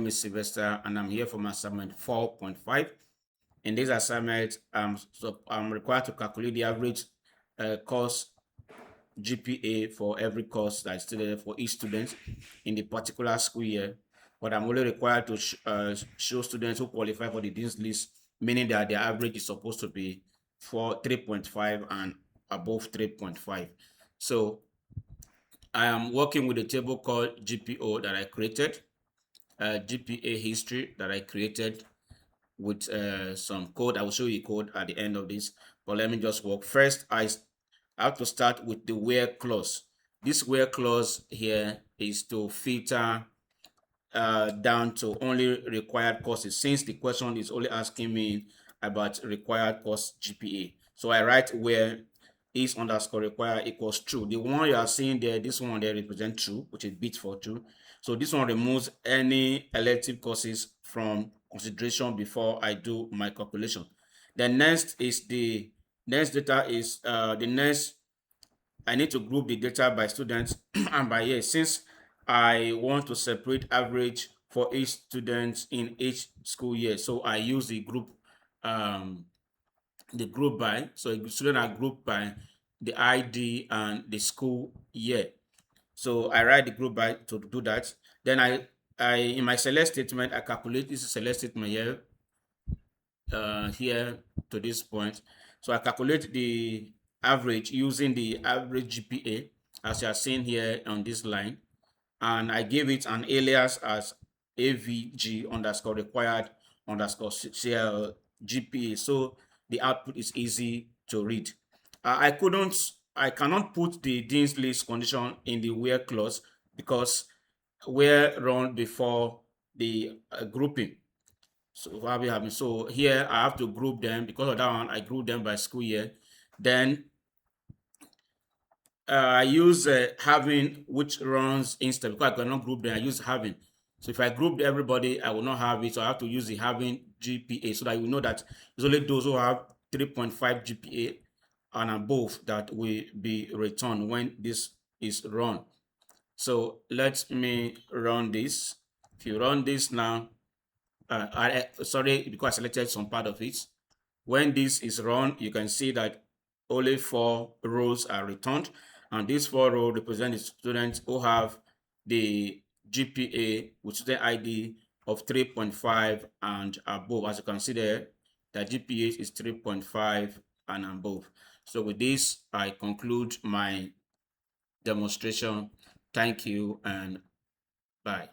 is Sylvester, and I'm here for my assignment 4.5. In this assignment, I'm required to calculate the average course GPA for every course that is studied for each student in the particular school year. But I'm only required to show students who qualify for the Dean's List, meaning that their average is supposed to be for 3.5 and above 3.5. So I am working with a table called GPO that I created, GPA history that I created with some code. I will show you code at the end of this, but let me just work. First, I have to start with the where clause. This where clause here is to filter down to only required courses, since the question is only asking me about required course GPA. So I write where is underscore require equals true. The one you are seeing there, this one there represents true, which is bit for true. So this one removes any elective courses from consideration before I do my calculation. The next is the next data is the next. I need to group the data by students and by year, since I want to separate average for each student in each school year. So I use the group by. So students are grouped by the ID and the school year. So I write the group by to do that. Then I in my select statement, I calculate this select statement here here to this point. So I calculate the average using the average GPA as you are seeing here on this line, and I give it an alias as AVG underscore required underscore CL GPA, so the output is easy to read. I cannot put the Dean's List condition in the where clause because where run before the grouping. So what we having? So here I have to group them. Because of that one, I group them by school year. Then I use having, which runs instead, because I cannot group them. I use having. So if I group everybody, I will not have it. So I have to use the having GPA, so that you know that it's only those who have 3.5 GPA and above that will be returned when this is run. So let me run this. If you run this now, sorry, because I selected some part of it. When this is run, you can see that only 4 rows are returned, and these 4 rows represent the students who have the GPA with student ID of 3.5 and above. As you can see there, the GPA is 3.5 and above. So with this, I conclude my demonstration. Thank you and bye.